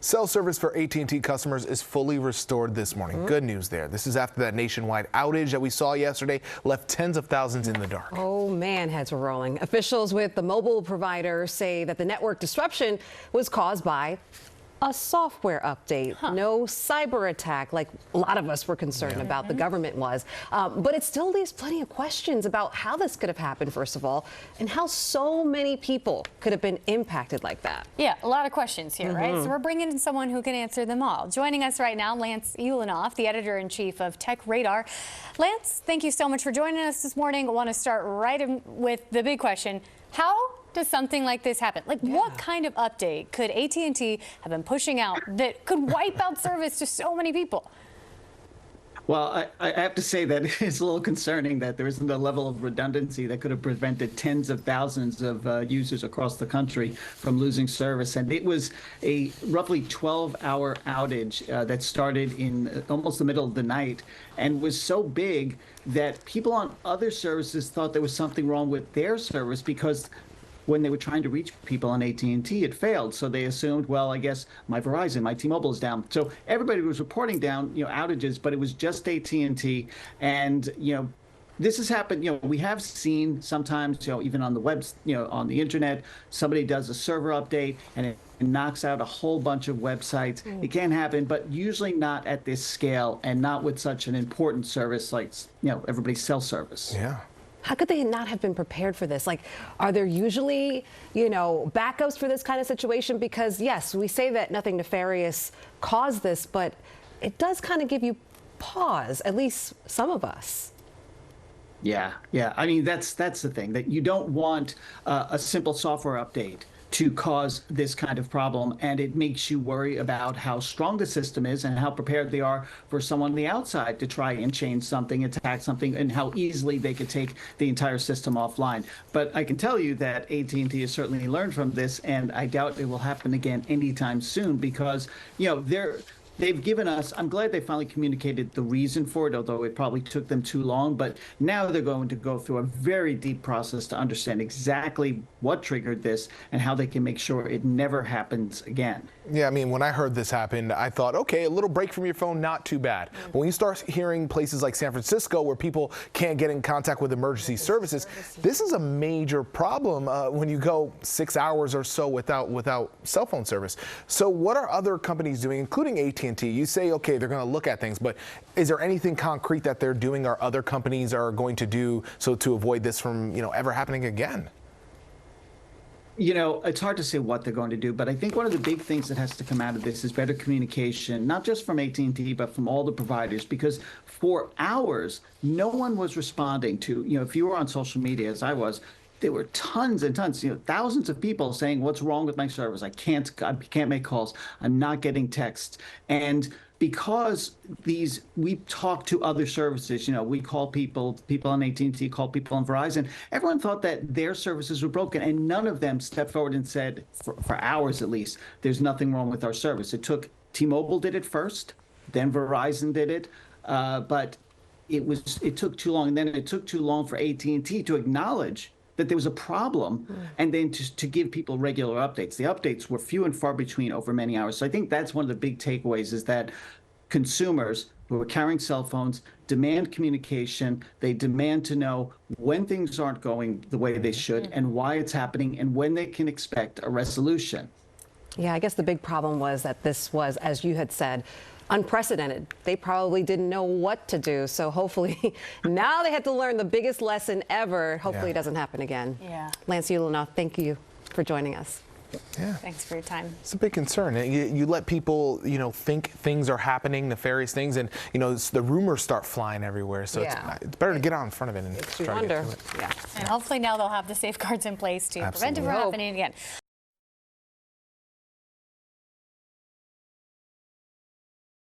Cell service for AT&T customers is fully restored this morning. Good news there. This is after that nationwide outage that we saw yesterday left tens of thousands in the dark. Oh man, heads were rolling. Officials with the mobile provider say that the network disruption was caused by a software update. No cyber attack like a lot of us were concerned about, the government was. But it still leaves plenty of questions about how this could have happened, first of all, and how so many people could have been impacted like that. Yeah, a lot of questions here, right? So we're bringing in someone who can answer them all. Joining us right now, Lance Ulanoff, the editor-in-chief of TechRadar. Lance, thank you so much for joining us this morning. I want to start right in with the big question. How does something like this happen? Like, what kind of update could AT&T have been pushing out that could wipe out service to so many people? Well, I have to say that it's a little concerning that there isn't a level of redundancy that could have prevented tens of thousands of users across the country from losing service. And it was a roughly 12-hour outage that started in almost the middle of the night and was so big that people on other services thought there was something wrong with their service because when they were trying to reach people on AT&T, it failed. So they assumed, well, I guess my Verizon, my T-Mobile is down. So everybody was reporting down, outages, but it was just AT&T. And, this has happened, we have seen sometimes, even on the web, on the internet, somebody does a server update and it knocks out a whole bunch of websites. It can happen, but usually not at this scale and not with such an important service like, everybody's cell service. Yeah. How could they not have been prepared for this? Like, are there usually, backups for this kind of situation? Because, yes, we say that nothing nefarious caused this, but it does kind of give you pause, at least some of us. Yeah. I mean, that's the thing, that you don't want a simple software update to cause this kind of problem, and it makes you worry about how strong the system is and how prepared they are for someone on the outside to try and change something, attack something, and how easily they could take the entire system offline. But I can tell you that AT&T has certainly learned from this, and I doubt it will happen again anytime soon because, they've given us, I'm glad they finally communicated the reason for it, although it probably took them too long. But now they're going to go through a very deep process to understand exactly what triggered this and how they can make sure it never happens again. Yeah, I mean, when I heard this happen, I thought, okay, a little break from your phone, not too bad. But when you start hearing places like San Francisco where people can't get in contact with emergency services, this is a major problem when you go 6 hours or so without cell phone service. So what are other companies doing, including AT&T? You say, okay, they're going to look at things, but is there anything concrete that they're doing or other companies are going to do so to avoid this from, ever happening again? It's hard to say what they're going to do, but I think one of the big things that has to come out of this is better communication, not just from AT&T, but from all the providers, because for hours, no one was responding to, if you were on social media, as I was, there were tons and tons, thousands of people saying, what's wrong with my service? I can't make calls. I'm not getting texts. And because we talk to other services, we call people on AT&T, call people on Verizon, everyone thought that their services were broken, and none of them stepped forward and said, for hours at least, there's nothing wrong with our service. It took T-Mobile did it first, then Verizon did it, but it took too long, and then it took too long for AT&T to acknowledge that there was a problem, and then to give people regular updates. The updates were few and far between over many hours. So I think that's one of the big takeaways, is that consumers who are carrying cell phones demand communication. They demand to know when things aren't going the way they should and why it's happening and when they can expect a resolution. Yeah, I guess the big problem was that this was, as you had said, unprecedented. They probably didn't know what to do. So hopefully now they had to learn the biggest lesson ever. Hopefully it doesn't happen again. Yeah. Lance Ulanoff, thank you for joining us. Yeah. Thanks for your time. It's a big concern. You let people, think things are happening, nefarious things, and, the rumors start flying everywhere. So it's better to get out in front of it and try to get through it. And hopefully now they'll have the safeguards in place to prevent it from happening again.